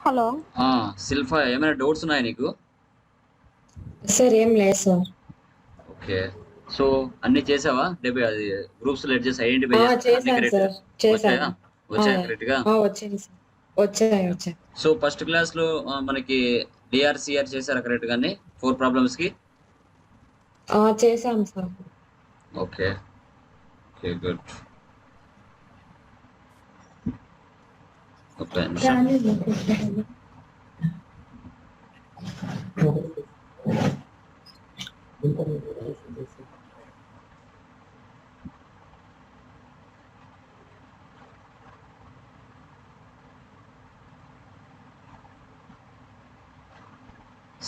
Hello శిల్ప ఏమైనా doubts ఉన్నాయా నీకు? సార్. ఏం లేదు సార్. ఓకే. సో అన్ని చేసావా? అది గ్రూప్స్ ఎడ్ చేసి ఐడెంటిఫై చేసావా? అన్ని చేశాను కరెక్ట్ గా సార్, వచ్చాయా? చేశాను. వచ్చాయా కరెక్ట్ గా? వచ్చింది సార్. వచ్చాయి. సో ఫస్ట్ క్లాస్ లో మనకి డిఆర్సిఆర్ చేశారా కరెక్ట్ గానే 4 ప్రాబ్లమ్స్ కి? చేశాను సార్. ఓకే. Okay good. ఒక నిమిషం.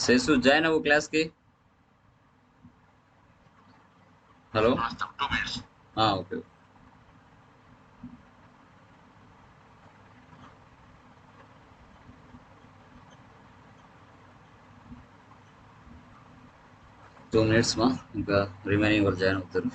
శేషు జాయిన్ అవ్వు క్లాస్ కి. హలో. ఓకే. టూ మినిట్స్ మా ఇంకా రిమైనింగ్ వాళ్ళు జాయిన్ అవుతారు.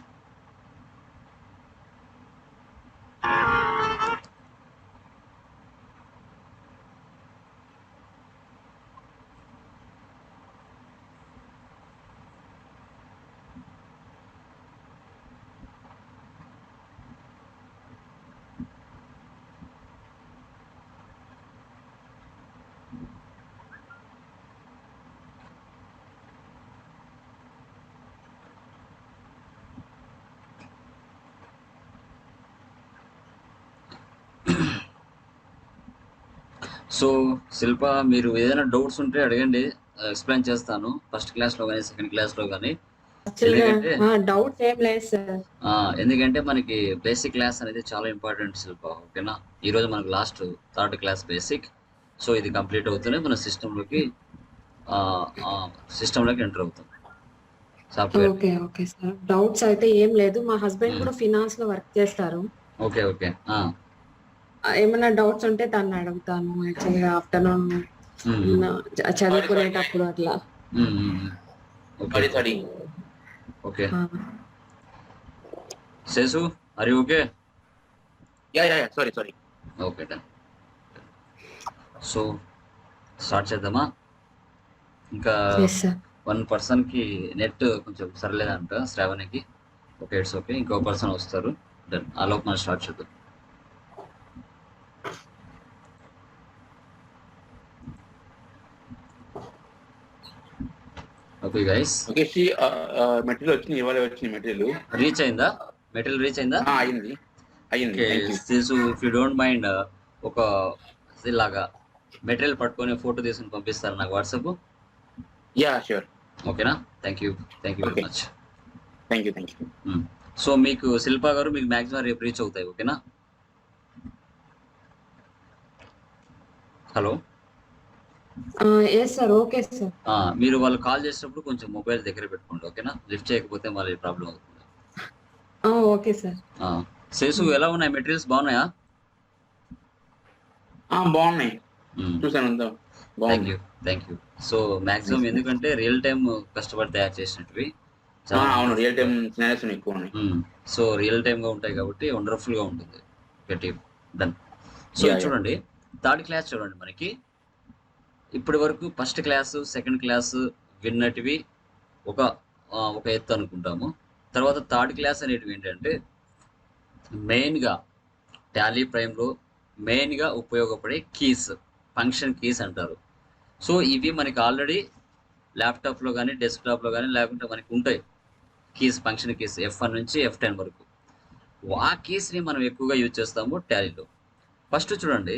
సో శిల్ప, మీరు ఏదైనా డౌట్స్ ఉంటే అడగండి, ఎక్స్ప్లెయిన్ చేస్తాను. ఫస్ట్ క్లాస్ లో కానీ సెకండ్ క్లాస్ లో కానీ. డౌట్ ఏం లేదు సార్. ఎందుకంటే మనకి బేసిక్ క్లాస్ అనేది చాలా ఇంపార్టెంట్ శిల్ప. ఓకేనా? ఈ రోజు మనకు last third class basic. So ఇది కంప్లీట్ అవుతూనే మన సిస్టంలోకి ఎంటర్ అవుతాం. సాఫ్ట్వేర్. Okay sir. డౌట్స్ అయితే ఏం లేదు. మా హస్బెండ్ కూడా ఫినాన్స్ లో వర్క్ చేస్తారు. ఓకే. ఏమైనా డౌట్స్ ఉంటే తను అడుగుతాను. యాక్చువల్గా ఆఫ్టర్నూన్ చదువుకునేటప్పుడు అట్లా. Okay. Seshu, are you okay? Sorry. Okay done. So start చేద్దామా? ఇంకా 1 పర్సన్ కి నెట్ కొంచెం సరలేదంట, శ్రావణికి. Okay, it's okay. ఇంకో పర్సన్ వస్తారు. డన్. ఆలోపు మనం స్టార్ట్ చేద్దాం. Okay guys. ఓకే. మెటీరియల్ వచ్చింది, ఇవాళ వచ్చింది మెటీరియల్. రీచ్ అయిందా? మెటీరియల్ రీచ్ అయిందా? అయింది. ఇఫ్ యూ డోంట్ మైండ్ ఒక ఇలాగా మెటీరియల్ పట్టుకొని ఫోటో తీసుకుని పంపిస్తారు నాకు వాట్సాప్. షూర్. ఓకేనా? Thank you very much. Thank you. So మీకు శిల్ప గారు మీకు మ్యాక్సిమం రేపు రీచ్ అవుతాయి. ఓకేనా? హలో. సార్. Okay sir. మీరు వాళ్ళు కాల్ చేసినప్పుడు కొంచెం మొబైల్ దగ్గర పెట్టుకోండి. ఓకేనా? లిఫ్ట్ చేయకపోతే మళ్ళీ ప్రాబ్లం అవుతుంది. Okay sir. శేషు, ఎలా ఉన్నాయి మెటీరియల్స్? బాగున్నాయా? బాగున్నాయి, చూసాను. Thank you. సో మాక్సిమం ఎందుకంటే రియల్ టైమ్ కష్టపడి తయారు చేసినవి. అవును, రియల్ టైం సినారియోస్ ఎక్కువ ఉన్నాయి. సో రియల్ టైమ్ గా ఉంటాయి కాబట్టి వండర్ఫుల్ గా ఉంటుంది. డన్. సో చూడండి, థర్డ్ క్లాస్ చూడండి. మనకి ఇప్పటి వరకు ఫస్ట్ క్లాసు సెకండ్ క్లాసు విన్నటివి ఒక ఎత్తు అనుకుంటాము. తర్వాత థర్డ్ క్లాస్ అనేటివి ఏంటంటే మెయిన్గా టాలీ ప్రైమ్లో మెయిన్గా ఉపయోగపడే కీస్, ఫంక్షన్ కీస్ అంటారు. సో ఇవి మనకి ఆల్రెడీ ల్యాప్టాప్లో కానీ డెస్క్టాప్లో కానీ లేకుంటే మనకి ఉంటాయి కీస్, ఫంక్షన్ కీస్ F1 నుంచి F10 వరకు. ఆ కీస్ని మనం ఎక్కువగా యూజ్ చేస్తాము టాలీలో. ఫస్ట్ చూడండి,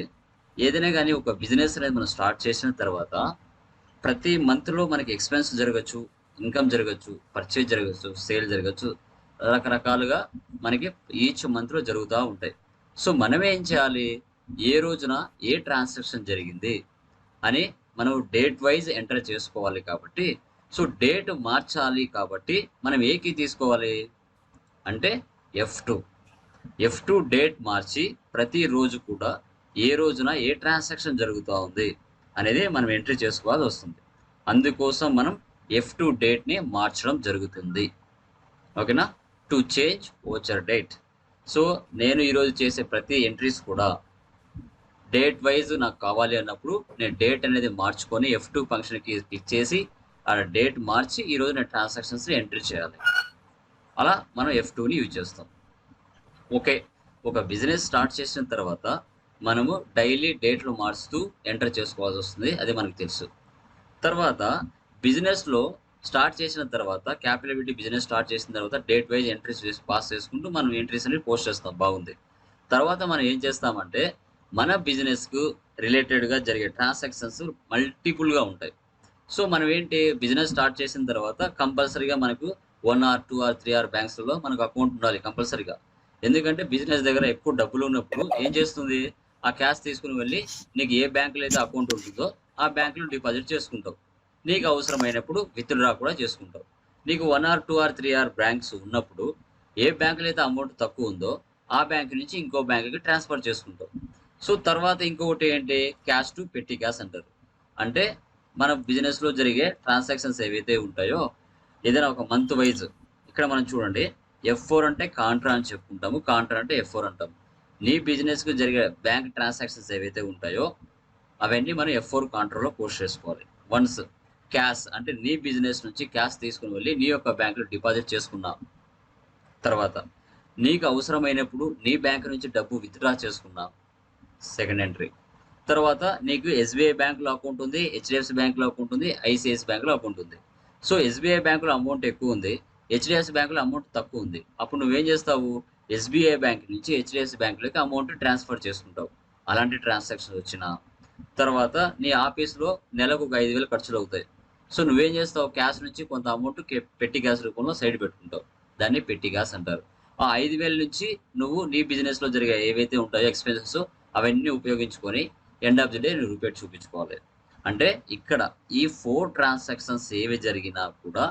ఏదైనా కానీ ఒక బిజినెస్ అనేది మనం స్టార్ట్ చేసిన తర్వాత ప్రతి మంత్లో మనకి ఎక్స్పెన్స్ జరగచ్చు, ఇన్కమ్ జరగచ్చు, పర్చేజ్ జరగచ్చు, సేల్ జరగచ్చు, రకరకాలుగా మనకి ఈచ్ మంత్లో జరుగుతూ ఉంటాయి. సో మనం ఏం చేయాలి? ఏ రోజున ఏ ట్రాన్సాక్షన్ జరిగింది అని మనం డేట్ వైజ్ ఎంటర్ చేసుకోవాలి. కాబట్టి సో డేట్ మార్చాలి కాబట్టి మనం ఏ కీ తీసుకోవాలి అంటే F2 డేట్ మార్చి ప్రతిరోజు కూడా ఏ రోజున ఏ ట్రాన్సాక్షన్ జరుగుతూ ఉంది అనేది మనం ఎంట్రీ చేసుకోవాల్సి వస్తుంది. అందుకోసం మనం F2 డేట్ని మార్చడం జరుగుతుంది. ఓకేనా? To change voucher date. So నేను ఈరోజు చేసే ప్రతి ఎంట్రీస్ కూడా డేట్ వైజ్ నాకు కావాలి అన్నప్పుడు నేను డేట్ అనేది మార్చుకొని F2 ఫంక్షన్కి క్లిక్ చేసి ఆ డేట్ మార్చి ఈరోజు నేను ట్రాన్సాక్షన్స్ ఎంట్రీ చేయాలి. అలా మనం F2ని యూజ్ చేస్తాం. ఓకే, ఒక బిజినెస్ స్టార్ట్ చేసిన తర్వాత మనము డైలీ డేట్లు మారుస్తూ ఎంటర్ చేసుకోవాల్సి వస్తుంది, అది మనకు తెలుసు. తర్వాత బిజినెస్లో స్టార్ట్ చేసిన తర్వాత క్యాపిటబిలిటీ బిజినెస్ స్టార్ట్ చేసిన తర్వాత డేట్ వైజ్ ఎంట్రీస్ పాస్ చేసుకుంటూ మనం ఎంట్రీస్ అనేది పోస్ట్ చేస్తాం, బాగుంది. తర్వాత మనం ఏం చేస్తామంటే మన బిజినెస్కు రిలేటెడ్గా జరిగే ట్రాన్సాక్షన్స్ మల్టిపుల్గా ఉంటాయి. సో మనం ఏంటి, బిజినెస్ స్టార్ట్ చేసిన తర్వాత కంపల్సరీగా మనకు 1 or 2 or 3 or బ్యాంక్స్లో మనకు అకౌంట్ ఉండాలి కంపల్సరీగా. ఎందుకంటే బిజినెస్ దగ్గర ఎక్కువ డబ్బులు ఉన్నప్పుడు ఏం చేస్తుంది, ఆ క్యాష్ తీసుకుని వెళ్ళి నీకు ఏ బ్యాంకులో అయితే అకౌంట్ ఉంటుందో ఆ బ్యాంకులో డిపాజిట్ చేసుకుంటావు. నీకు అవసరమైనప్పుడు విత్డ్రా కూడా చేసుకుంటావు. నీకు 1 or 2 or 3 or బ్యాంక్స్ ఉన్నప్పుడు ఏ బ్యాంకులో అయితే అమౌంట్ తక్కువ ఉందో ఆ బ్యాంక్ నుంచి ఇంకో బ్యాంకుకి ట్రాన్స్ఫర్ చేసుకుంటావు. సో తర్వాత ఇంకొకటి ఏంటి, క్యాష్ టు పెట్టి క్యాష్ అంటారు. అంటే మన బిజినెస్లో జరిగే ట్రాన్సాక్షన్స్ ఏవైతే ఉంటాయో ఏదైనా ఒక మంత్ వైజ్, ఇక్కడ మనం చూడండి F4 అంటే కాంట్రా అని చెప్పుకుంటాము, కాంట్రా అంటే F4 అంటాము. నీ బిజినెస్కి జరిగే బ్యాంక్ ట్రాన్సాక్షన్స్ ఏవైతే ఉంటాయో అవన్నీ మనం F4 కాంట్రాలో పోస్ట్ చేసుకోవాలి. వన్స్ క్యాష్ అంటే నీ బిజినెస్ నుంచి క్యాష్ తీసుకుని వెళ్ళి నీ యొక్క బ్యాంకులో డిపాజిట్ చేసుకున్నావు, తర్వాత నీకు అవసరమైనప్పుడు నీ బ్యాంక్ నుంచి డబ్బు విత్డ్రా చేసుకున్నావు, సెకండ్ ఎంట్రీ. తర్వాత నీకు SBI బ్యాంకులో అకౌంట్ ఉంది, HDFC బ్యాంకులో అకౌంట్ ఉంది, ICICI బ్యాంకులో అకౌంట్ ఉంది. సో SBI బ్యాంకులో అమౌంట్ ఎక్కువ ఉంది, HDFC బ్యాంకులో అమౌంట్ తక్కువ ఉంది. అప్పుడు నువ్వేం చేస్తావు, SBI బ్యాంక్ నుంచి HDFC బ్యాంకులోకి అమౌంట్ ట్రాన్స్ఫర్ చేసుకుంటావు. అలాంటి ట్రాన్సాక్షన్ వచ్చిన తర్వాత నీ ఆఫీస్లో నెలకు ఒక 5,000 ఖర్చులు అవుతాయి. సో నువ్వేం చేస్తావు, క్యాష్ నుంచి కొంత అమౌంట్ పెట్టి క్యాష్ రూపంలో సైడ్ పెట్టుకుంటావు, దాన్ని పెట్టి క్యాష్ అంటారు. ఆ 5,000 నుంచి నువ్వు నీ బిజినెస్లో జరిగే ఏవైతే ఉంటాయో ఎక్స్పెన్సెస్ అవన్నీ ఉపయోగించుకొని ఎండ్ ఆఫ్ ది డే నువ్వు రూపేట్ చూపించుకోవాలి. అంటే ఇక్కడ ఈ 4 ట్రాన్సాక్షన్స్ ఏవి జరిగినా కూడా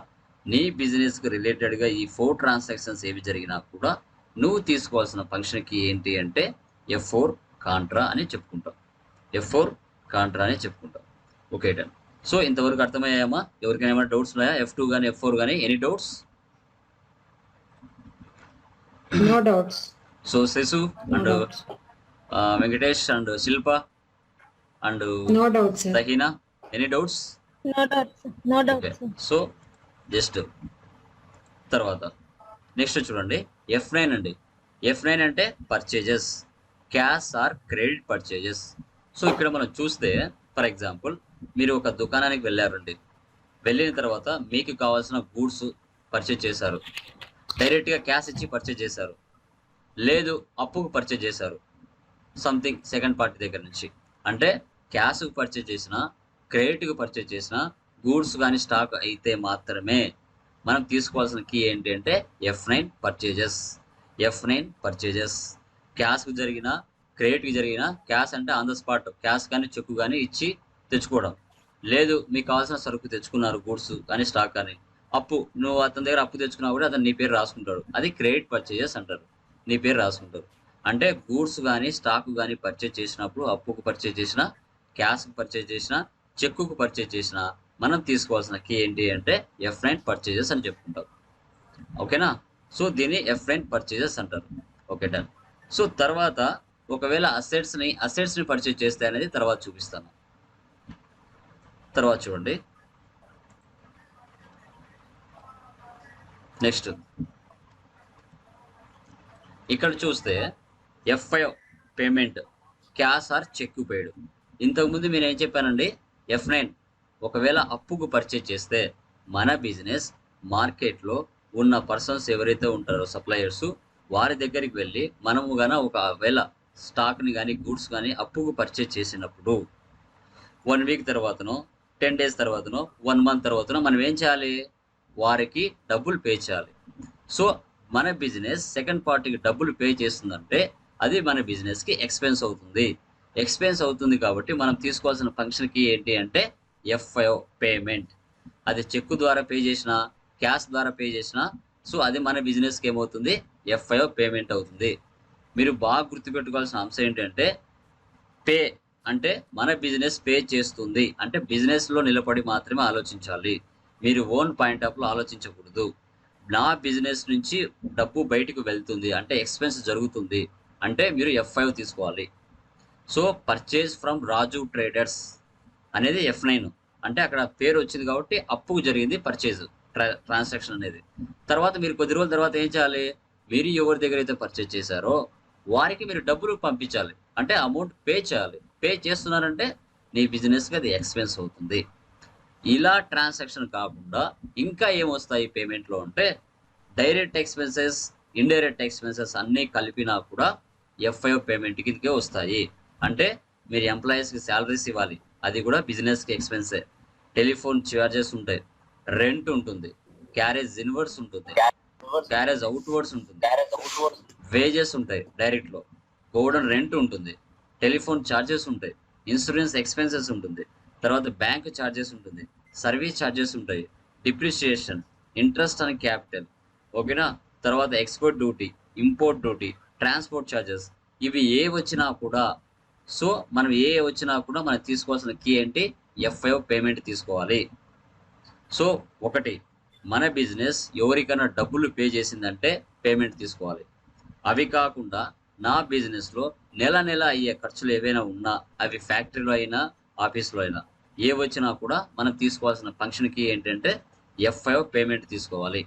నీ బిజినెస్కి రిలేటెడ్గా ఈ 4 ట్రాన్సాక్షన్స్ ఏవి జరిగినా కూడా నువ్వు తీసుకోవాల్సిన ఫంక్షన్కి ఏంటి అంటే F4 కాంట్రా అని చెప్పుకుంటాం, F4 కాంట్రా అని చెప్పుకుంటాం. Okay done. సో ఇంతవరకు అర్థమయ్యామా? ఎవరికైనా ఏమైనా డౌట్స్ ఉన్నాయా? F2 కానీ F4 కానీ any doubts? No doubts. So Sashu and Venkatesh and Shilpa and no doubts sir. Sahina, any doubts? No doubts. So just తర్వాత నెక్స్ట్ చూడండి F9 అండి. F9 అంటే purchases, cash or credit purchases. So ఇక్కడ మనం చూస్తే ఫర్ ఎగ్జాంపుల్ మీరు ఒక దుకాణానికి వెళ్ళారండి, వెళ్ళిన తర్వాత మీకు కావాల్సిన గూడ్స్ పర్చేజ్ చేశారు, డైరెక్ట్గా క్యాష్ ఇచ్చి పర్చేజ్ చేశారు, లేదు అప్పుకు పర్చేజ్ చేశారు సంథింగ్ సెకండ్ పార్టీ దగ్గర నుంచి. అంటే క్యాష్కు పర్చేజ్ చేసిన, క్రెడిట్కి పర్చేజ్ చేసిన గూడ్స్ కానీ స్టాక్ అయితే మాత్రమే మనం తీసుకోవాల్సిన కీ ఏంటి అంటే F9 పర్చేజెస్. F9 పర్చేజెస్ క్యాష్కు జరిగిన, క్రెడిట్కి జరిగిన, క్యాష్ అంటే ఆన్ ద స్పాట్ క్యాష్ కానీ చెక్కు కానీ ఇచ్చి తెచ్చుకోవడం, లేదు మీకు కావాల్సిన సరుకు తెచ్చుకున్నారు గూడ్స్ కానీ స్టాక్ కానీ, అప్పు నువ్వు అతని దగ్గర అప్పు తెచ్చుకున్నా కూడా అతను నీ పేరు రాసుకుంటాడు, అది క్రెడిట్ పర్చేజెస్ అంటారు, నీ పేరు రాసుకుంటారు. అంటే గూడ్స్ కానీ స్టాక్ కానీ పర్చేజ్ చేసినప్పుడు అప్పుకు పర్చేజ్ చేసిన, క్యాష్కు పర్చేజ్ చేసిన, చెక్కుకు పర్చేజ్ చేసిన మనం తీసుకోవాల్సిన కీ ఏంటి అంటే F9 పర్చేజెస్ అని చెప్పుకుంటాం. ఓకేనా? సో దీన్ని F9 పర్చేజెస్ అంటారు. Okay done. సో తర్వాత ఒకవేళ అసెట్స్ని పర్చేజ్ చేస్తే అనేది తర్వాత చూపిస్తాను. తర్వాత చూడండి నెక్స్ట్ ఇక్కడ చూస్తే F5 payment, cash or cheque paid. ఇంతకుముందు నేను ఏం చెప్పానండి, F9 ఒకవేళ అప్పుకు పర్చేజ్ చేస్తే మన బిజినెస్ మార్కెట్లో ఉన్న పర్సన్స్ ఎవరైతే ఉంటారో సప్లయర్స్ వారి దగ్గరికి వెళ్ళి మనము గాన ఒకవేళ స్టాక్ని కానీ గూడ్స్ కానీ అప్పుకు పర్చేజ్ చేసినప్పుడు 1 వీక్ తర్వాతనో 10 days తర్వాతనో 1 month తర్వాతనో మనం ఏం చేయాలి, వారికి డబ్బులు పే చేయాలి. సో మన బిజినెస్ సెకండ్ పార్టీకి డబ్బులు పే చేస్తుందంటే అది మన బిజినెస్కి ఎక్స్పెన్స్ అవుతుంది. ఎక్స్పెన్స్ అవుతుంది కాబట్టి మనం తీసుకోవాల్సిన ఫంక్షన్కి ఏంటి అంటే F5 పేమెంట్. అది చెక్ ద్వారా పే చేసినా, క్యాష్ ద్వారా పే చేసినా, సో అది మన బిజినెస్కి ఏమవుతుంది, F5 పేమెంట్ అవుతుంది. మీరు బాగా గుర్తుపెట్టుకోవాల్సిన అంశం ఏంటంటే పే అంటే మన బిజినెస్ పే చేస్తుంది అంటే బిజినెస్లో నిలబడి మాత్రమే ఆలోచించాలి. మీరు ఓన్ పాయింట్ ఆఫ్లో ఆలోచించకూడదు. నా బిజినెస్ నుంచి డబ్బు బయటకు వెళ్తుంది అంటే ఎక్స్పెన్స్ జరుగుతుంది అంటే మీరు F5 తీసుకోవాలి. So purchase from Raju traders అనేది F9, అంటే అక్కడ పేరు వచ్చింది కాబట్టి అప్పుకు జరిగింది పర్చేజ్ ట్రాన్సాక్షన్ అనేది. తర్వాత మీరు కొద్ది రోజుల తర్వాత ఏం చేయాలి, మీరు ఎవరి దగ్గర అయితే పర్చేజ్ చేశారో వారికి మీరు డబ్బులు పంపించాలి, అంటే అమౌంట్ పే చేయాలి. పే చేస్తున్నారంటే నీ బిజినెస్కి అది ఎక్స్పెన్స్ అవుతుంది. ఇలా ట్రాన్సాక్షన్ కాకుండా ఇంకా ఏమొస్తాయి పేమెంట్లో అంటే డైరెక్ట్ ఎక్స్పెన్సెస్, ఇండైరెక్ట్ ఎక్స్పెన్సెస్ అన్నీ కలిపినా కూడా F5 పేమెంట్ కిందకే వస్తాయి. అంటే మీరు ఎంప్లాయీస్కి శాలరీస్ ఇవ్వాలి, అది కూడా బిజినెస్కి ఎక్స్పెన్సే. టెలిఫోన్ ఛార్జెస్ ఉంటాయి, రెంట్ ఉంటుంది, క్యారేజ్ ఇన్వర్డ్స్ ఉంటుంది, క్యారేజ్ అవుట్వర్డ్స్ ఉంటుంది, వేజెస్ ఉంటాయి డైరెక్ట్లో, గోడౌన్ రెంట్ ఉంటుంది, టెలిఫోన్ ఛార్జెస్ ఉంటాయి, ఇన్సూరెన్స్ ఎక్స్పెన్సెస్ ఉంటుంది, తర్వాత బ్యాంక్ ఛార్జెస్ ఉంటుంది, సర్వీస్ ఛార్జెస్ ఉంటాయి, డిప్రిషియేషన్, ఇంట్రెస్ట్ అండ్ క్యాపిటల్, ఓకేనా. తర్వాత export duty, import duty, transport charges, ఇవి ఏ వచ్చినా కూడా సో మనం ఏ వచ్చినా కూడా మనం తీసుకోవాల్సిన కీ ఏంటి, F5 పేమెంట్ తీసుకోవాలి. సో ఒకటి, మన బిజినెస్ ఎవరికైనా డబ్బులు పే చేసిందంటే పేమెంట్ తీసుకోవాలి. అవి కాకుండా నా బిజినెస్లో నెల నెల అయ్యే ఖర్చులు ఏవైనా ఉన్నా, అవి ఫ్యాక్టరీలో అయినా ఆఫీస్లో అయినా ఏ వచ్చినా కూడా మనం తీసుకోవాల్సిన ఫంక్షన్కి ఏంటంటే F5 పేమెంట్ తీసుకోవాలి.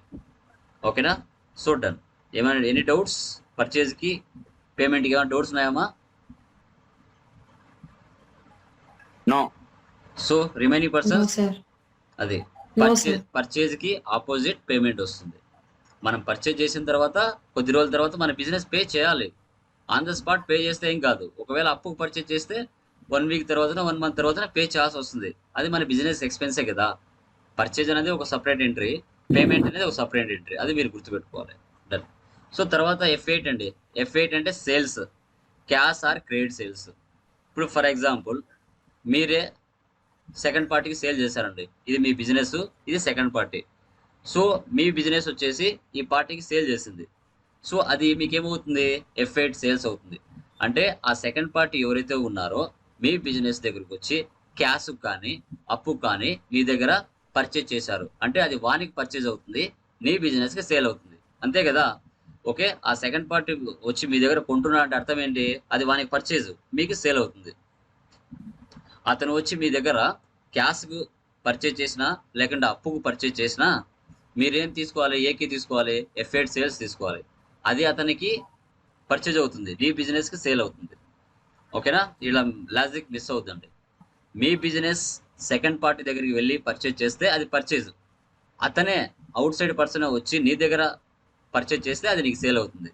ఓకేనా. So done. ఏమైనా ఎనీ డౌట్స్ పర్చేజ్కి పేమెంట్కి ఏమైనా డౌట్స్ ఉన్నాయమ్మా? No. So remaining persons sir అదే No, sir. పర్చేజ్కి ఆపోజిట్ పేమెంట్ వస్తుంది. మనం పర్చేజ్ చేసిన తర్వాత కొద్ది రోజుల తర్వాత మన బిజినెస్ పే చేయాలి. ఆన్ ద స్పాట్ పే చేస్తే ఏం కాదు. ఒకవేళ అప్పుకు పర్చేజ్ చేస్తే 1 వీక్ తర్వాత 1 మంత్ తర్వాత పే చేయాల్సి వస్తుంది. అది మన బిజినెస్ ఎక్స్పెన్సే కదా. పర్చేజ్ అనేది ఒక సపరేట్ ఎంట్రీ, పేమెంట్ అనేది ఒక సపరేట్ ఎంట్రీ, అది మీరు గుర్తుపెట్టుకోవాలి. డన్. సో తర్వాత F8 అండి. F8 అంటే sales, cash or credit sales. ఇప్పుడు ఫర్ ఎగ్జాంపుల్ మీరే సెకండ్ పార్టీకి సేల్ చేశారండి, ఇది మీ బిజినెస్, ఇది సెకండ్ పార్టీ. సో మీ బిజినెస్ వచ్చేసి ఈ పార్టీకి సేల్ చేసింది. సో అది మీకేమవుతుంది, F8 సేల్స్ అవుతుంది. అంటే ఆ సెకండ్ పార్టీ ఎవరైతే ఉన్నారో మీ బిజినెస్ దగ్గరకు వచ్చి క్యాష్ కానీ అప్పు కానీ మీ దగ్గర పర్చేజ్ చేశారు అంటే అది వానికి పర్చేజ్ అవుతుంది, నీ బిజినెస్కి సేల్ అవుతుంది, అంతే కదా. ఓకే. ఆ సెకండ్ పార్టీ వచ్చి మీ దగ్గర కొంటున్నా అంటే అర్థం ఏంటి, అది వానికి పర్చేజ్, మీకు సేల్ అవుతుంది. అతను వచ్చి మీ దగ్గర క్యాష్కు పర్చేజ్ చేసినా లేకుంటే అప్పుకు పర్చేజ్ చేసినా మీరేం తీసుకోవాలి, ఏకి తీసుకోవాలి, F8 సేల్స్ తీసుకోవాలి. అది అతనికి పర్చేజ్ అవుతుంది, మీ బిజినెస్కి సేల్ అవుతుంది. ఓకేనా. ఇలా లాజిక్ మిస్ అవుతుందండి. మీ బిజినెస్ సెకండ్ పార్టీ దగ్గరికి వెళ్ళి పర్చేజ్ చేస్తే అది పర్చేజ్, అతనే అవుట్ సైడ్ పర్సన్ వచ్చి నీ దగ్గర పర్చేజ్ చేస్తే అది నీకు సేల్ అవుతుంది.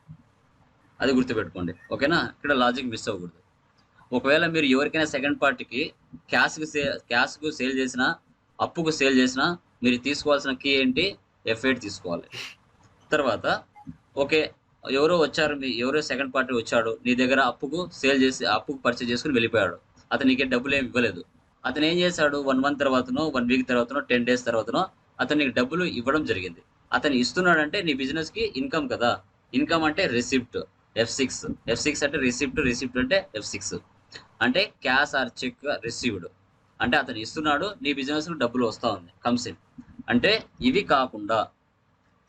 అది గుర్తుపెట్టుకోండి. ఓకేనా. ఇక్కడ లాజిక్ మిస్ అవ్వకూడదు. ఒకవేళ మీరు ఎవరికైనా సెకండ్ పార్టీకి క్యాష్కు సేల్ చేసినా అప్పుకు సేల్ చేసినా మీరు తీసుకోవాల్సిన కీ ఏంటి, F8 తీసుకోవాలి. తర్వాత ఓకే, ఎవరో వచ్చారు, ఎవరో సెకండ్ పార్టీ వచ్చాడు నీ దగ్గర అప్పుకు సేల్ చేసి అప్పుకు పర్చేజ్ చేసుకుని వెళ్ళిపోయాడు, అతను నీకే డబ్బులు ఏమి ఇవ్వలేదు. అతను ఏం చేశాడు, 1 మంత్ తర్వాతనో 1 వీక్ తర్వాతనో 10 డేస్ తర్వాతనో అతను నీకు డబ్బులు ఇవ్వడం జరిగింది. అతను ఇస్తున్నాడంటే నీ బిజినెస్కి ఇన్కమ్ కదా. ఇన్కమ్ అంటే రిసిప్ట్, F6 అంటే రిసిప్ట్ అంటే F6 అంటే క్యాష్ ఆర్ చెక్ రిసీవ్డ్, అంటే అతను ఇస్తున్నాడు, నీ బిజినెస్లో డబ్బులు వస్తూ ఉంది, కమ్స్ ఇన్. అంటే ఇవి కాకుండా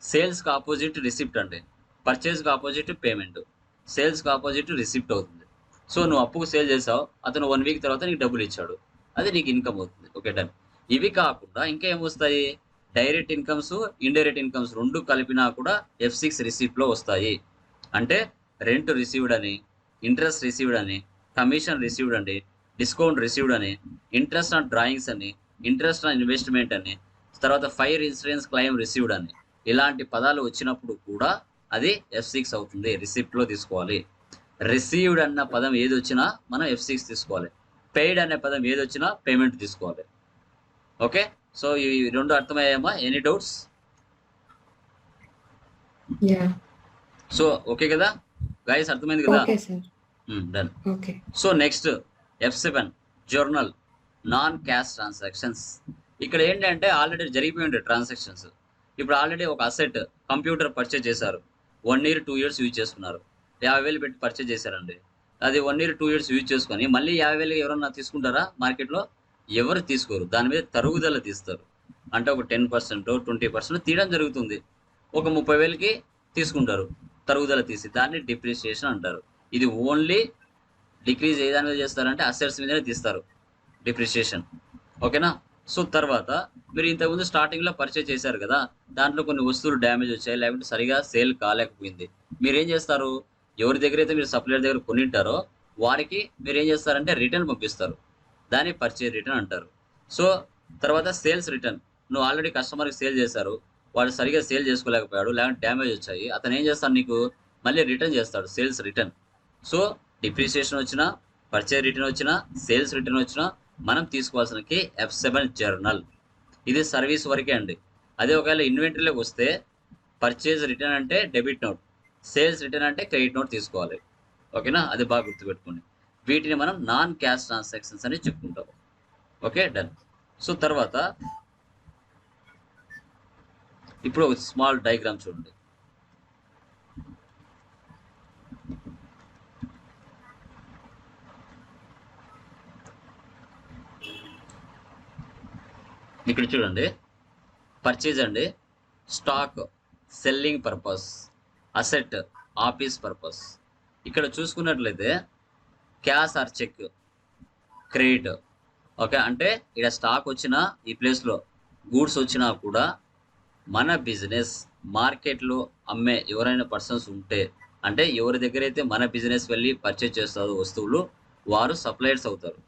సేల్స్కి ఆపోజిట్ రిసిప్ట్, అంటే పర్చేజ్కి ఆపోజిట్ పేమెంట్, సేల్స్కి ఆపోజిట్ రిసిప్ట్ అవుతుంది. సో నువ్వు అప్పుకు సేల్ చేసావు, అతను 1 వీక్ తర్వాత నీకు డబ్బులు ఇచ్చాడు, అది నీకు ఇన్కమ్ అవుతుంది. Okay done. ఇవి కాకుండా ఇంకా ఏమొస్తాయి, డైరెక్ట్ ఇన్కమ్స్, ఇండైరెక్ట్ ఇన్కమ్స్ రెండు కలిపినా కూడా F6 రిసిప్ట్లో వస్తాయి. అంటే రెంట్ రిసీవ్డ్ అని, ఇంట్రెస్ట్ రిసీవ్డ్ అని, కమిషన్ రిసీవ్డ్ అండి, డిస్కౌంట్ రిసీవ్డ్ అని, ఇంట్రెస్ట్ ఆన్ డ్రాయింగ్స్ అని, ఇంట్రెస్ట్ ఆన్ ఇన్వెస్ట్మెంట్ అని, తర్వాత ఫైర్ ఇన్సూరెన్స్ క్లెయిమ్ రిసీవ్డ్ అని, ఇలాంటి పదాలు వచ్చినప్పుడు కూడా అది F6 అవుతుంది, రిసిప్ట్లో తీసుకోవాలి. రిసీవ్డ్ అన్న పదం ఏది వచ్చినా మనం F6 తీసుకోవాలి. పెయిడ్ అనే పదం ఏది వచ్చినా పేమెంట్ తీసుకోవాలి. ఓకే. సో ఈ రెండు అర్థమయ్యామా? Any doubts? సో ఓకే కదా గైస్, అర్థమైంది కదా? Okay sir. Done. Okay. So next F7 journal non cash transactions. ఇక్కడ ఏంటంటే ఆల్రెడీ జరిగిపోయి ఉంటాయి ట్రాన్సాక్షన్స్. ఇప్పుడు ఆల్రెడీ ఒక అసెట్ కంప్యూటర్ పర్చేజ్ చేశారు, 1 year 2 years యూజ్ చేసుకున్నారు, 50,000 పెట్టి పర్చేజ్ చేశారండి. అది 1 year 2 years యూజ్ చేసుకొని మళ్ళీ 50,000 ఎవరన్నా తీసుకుంటారా? మార్కెట్లో ఎవరు తీసుకోరు, దాని మీద తరుగుదల తీస్తారు. అంటే ఒక 10% 20% తీయడం జరుగుతుంది. ఒక 30,000కి తీసుకుంటారు తరుగుదల తీసి, దాన్ని డిప్రిసియేషన్ అంటారు. ఇది ఓన్లీ డిక్రీజ్ ఏ దాని మీద చేస్తారంటే అసెట్స్ మీదనే తీస్తారు డిప్రిషియేషన్. ఓకేనా? సో తర్వాత మీరు ఇంతకుముందు స్టార్టింగ్లో పర్చేజ్ చేశారు కదా, దాంట్లో కొన్ని వస్తువులు డ్యామేజ్ వచ్చాయి, లేకుంటే సరిగా సేల్ కాలేకపోయింది. మీరు ఏం చేస్తారు, ఎవరి దగ్గర అయితే మీరు సప్లయర్ దగ్గర కొనింటారో వారికి మీరు ఏం చేస్తారంటే రిటర్న్ పంపిస్తారు. దాన్ని పర్చేజ్ రిటర్న్ అంటారు. సో తర్వాత సేల్స్ రిటర్న్. నువ్వు ఆల్రెడీ కస్టమర్కి సేల్ చేశారు, వాడు సరిగా సేల్ చేసుకోలేకపోయాడు, లేకుంటే డ్యామేజ్ వచ్చాయి, అతను ఏం చేస్తాడు, నీకు మళ్ళీ రిటర్న్ చేస్తాడు, సేల్స్ రిటర్న్. సో డిప్రిసియేషన్ వచ్చినా, పర్చేజ్ రిటర్న్ వచ్చినా, సేల్స్ రిటర్న్ వచ్చినా మనం తీసుకోవాల్సినకి F7 జర్నల్. ఇది సర్వీస్ వరకే అండి. అదే ఒకవేళ ఇన్వెంటరీలోకి వస్తే పర్చేజ్ రిటర్న్ అంటే డెబిట్ నోట్, సేల్స్ రిటర్న్ అంటే క్రెడిట్ నోట్ తీసుకోవాలి. ఓకేనా? అది బాగా గుర్తుపెట్టుకోండి. వీటిని మనం నాన్ క్యాష్ ట్రాన్సాక్షన్స్ అని చెప్పుకుంటాం. Okay, done. సో తర్వాత ఇప్పుడు ఒక స్మాల్ డయాగ్రామ్ చూడండి. ఇక్కడ చూడండి, పర్చేజ్ అండి, stock selling purpose, asset office purpose. ఇక్కడ చూసుకున్నట్లయితే cash or cheque credit. Okay, అంటే ఇక్కడ స్టాక్ వచ్చినా ఈ ప్లేస్లో గూడ్స్ వచ్చినా కూడా మన బిజినెస్ మార్కెట్లో అమ్మే ఎవరైనా పర్సన్స్ ఉంటే, అంటే ఎవరి దగ్గర అయితే మన బిజినెస్ వెళ్ళి పర్చేజ్ చేస్తారో వస్తువులు, వారు సప్లయర్స్ అవుతారు.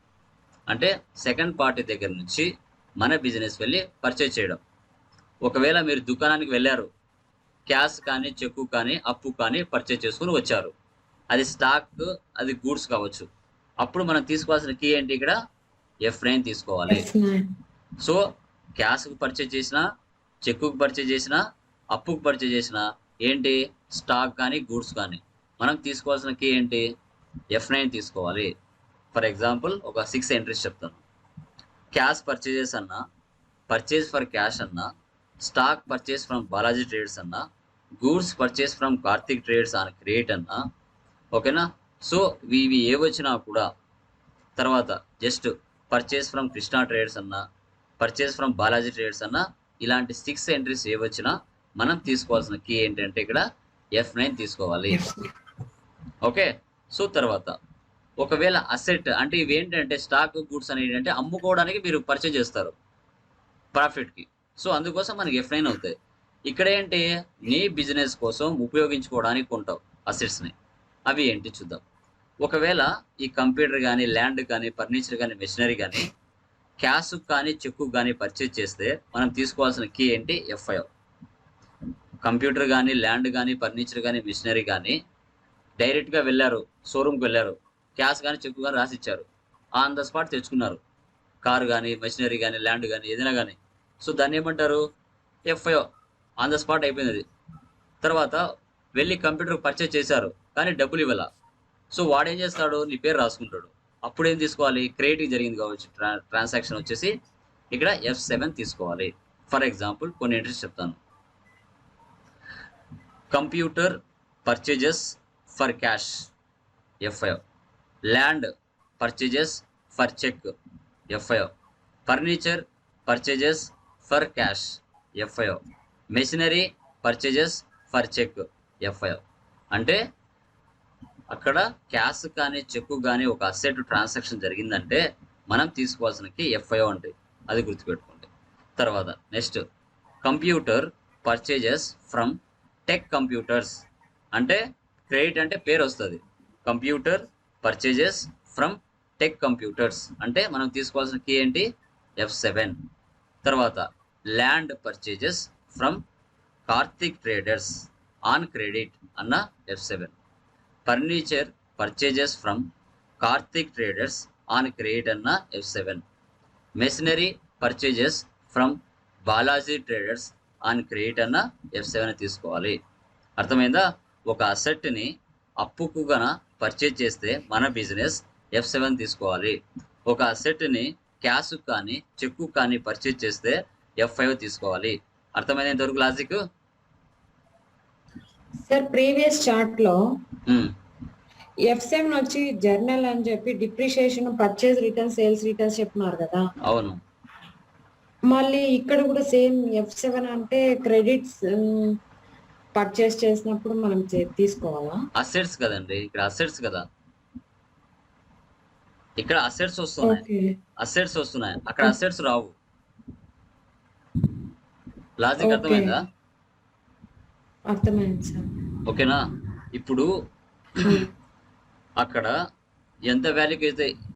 అంటే సెకండ్ పార్టీ దగ్గర నుంచి మన బిజినెస్ వెళ్ళి పర్చేజ్ చేయడం. ఒకవేళ మీరు దుకాణానికి వెళ్ళారు, క్యాష్ కానీ చెక్కు కానీ అప్పు కానీ పర్చేజ్ చేసుకుని వచ్చారు, అది స్టాక్, అది గూడ్స్ కావచ్చు, అప్పుడు మనం తీసుకోవాల్సిన కీ ఏంటి, ఇక్కడ F9 తీసుకోవాలి. సో క్యాష్కు పర్చేజ్ చేసినా, చెక్కుకు పర్చేజ్ చేసినా, అప్పుకు పర్చేజ్ చేసినా ఏంటి, స్టాక్ కానీ గూడ్స్ కానీ మనం తీసుకోవాల్సిన కీ ఏంటి, F9 తీసుకోవాలి. ఫర్ ఎగ్జాంపుల్ ఒక 6 ఎంట్రీస్ చెప్తాను. క్యాష్ పర్చేజెస్ అన్నా, పర్చేజ్ ఫర్ క్యాష్ అన్నా, stock purchase from Balaji trades అన్నా, goods purchase from Karthik trades అని క్రియేట్ అన్నా. ఓకేనా? సో ఇవి ఏ వచ్చినా కూడా, తర్వాత just purchase from Krishna trades అన్నా, పర్చేజ్ ఫ్రమ్ బాలాజీ ట్రేడ్స్ అన్నా, ఇలాంటి 6 ఎంట్రీస్ ఏ వచ్చినా మనం తీసుకోవాల్సిన కీ ఏంటంటే ఇక్కడ F9 తీసుకోవాలి. ఓకే, సో తర్వాత ఒకవేళ అసెట్ అంటే ఇవి ఏంటంటే స్టాక్ గూడ్స్ అనేవి ఏంటంటే అమ్ముకోవడానికి మీరు పర్చేజ్ చేస్తారు ప్రాఫిట్కి. సో అందుకోసం మనకి F9 అవుతాయి. ఇక్కడ ఏంటి, నీ బిజినెస్ కోసం ఉపయోగించుకోవడానికి కొంటావు అసెట్స్ని. అవి ఏంటి చూద్దాం. ఒకవేళ ఈ కంప్యూటర్ కానీ, ల్యాండ్ కానీ, ఫర్నిచర్ కానీ, మెషినరీ కానీ క్యాష్ కానీ చెక్కు కానీ పర్చేజ్ చేస్తే మనం తీసుకోవాల్సిన కీ ఏంటి, F5. కంప్యూటర్ కానీ, ల్యాండ్ కానీ, ఫర్నిచర్ కానీ, మెషినరీ కానీ డైరెక్ట్గా వెళ్ళారు, షోరూమ్కి వెళ్ళారు, క్యాష్ కానీ చెక్కు కానీ రాసిచ్చారు, ఆన్ ద స్పాట్ తెచ్చుకున్నారు, కారు కానీ, మెషినరీ కానీ, ల్యాండ్ కానీ, ఏదైనా కానీ. సో దాన్ని ఏమంటారు, F5, ఆన్ ద స్పాట్ అయిపోయింది అది. తర్వాత వెళ్ళి కంప్యూటర్ పర్చేజ్ చేశారు కానీ డబ్బులు ఇవ్వాల. సో వాడు ఏం చేస్తాడు, నీ పేరు రాసుకుంటాడు. అప్పుడు ఏం తీసుకోవాలి, క్రెడిట్ జరిగింది కావచ్చు, ట్రాన్సాక్షన్ వచ్చేసి ఇక్కడ F7 తీసుకోవాలి. ఫర్ ఎగ్జాంపుల్ కొన్ని ఎంట్రీస్ చెప్తాను. Computer purchases for cash F5, land purchases for cheque F5, furniture purchases for cash F5, machinery purchases for cheque F5. అంటే అక్కడ క్యాష్ కానీ చెక్కు కానీ ఒక అసెట్ ట్రాన్సాక్షన్ జరిగిందంటే మనం తీసుకోవాల్సినకి F5 అంటే అది గుర్తుపెట్టుకోండి. తర్వాత next computer purchases from tech computers, అంటే క్రెడిట్ అంటే పేరు వస్తుంది, computer purchases from tech computers అంటే మనం తీసుకోవాల్సిన కీ ఏంటి, F7. తర్వాత land purchases from Karthik traders on credit అన్న F7. Furniture purchases from Karthik traders on credit అన్న F7. Machinery purchases from Balaji traders on credit అన్న F7 తీసుకోవాలి. అర్థమైందా? ఒక అసెట్ని అప్పుకు గన పర్చేజ్ చేస్తే మన బిజినెస్ F7 తీసుకోవాలి. ఒక అసెట్ని క్యాష్ కానీ చెక్కు కానీ పర్చేజ్ చేస్తే F5 తీసుకోవాలి. అర్థమైంది ఇంతవరకు లాజిక్? సార్ ప్రీవియస్ చార్ట్ లో F7 వచ్చి జర్నల్ అని చెప్పి depreciation, purchase return, sales returns చెప్తున్నారు కదా. అవును. మళ్ళీ ఇక్కడ కూడా సేమ్ F7 అంటే క్రెడిట్స్ పర్చేస్ చేసినప్పుడు మనం తీసుకోవాలా? అసెట్స్ కదండి, ఇక్కడ అసెట్స్ కదా. ఇక్కడ అసెట్స్ వస్తున్నాయి, ఓకే అసెట్స్ వస్తున్నాయి, అక్కడ అసెట్స్ రావు. లాజిక్ అర్థమైందా? అర్థమైంది సార్. ఓకేనా? ఇప్పుడు అక్కడ ఎంత వాల్యూకి అయితే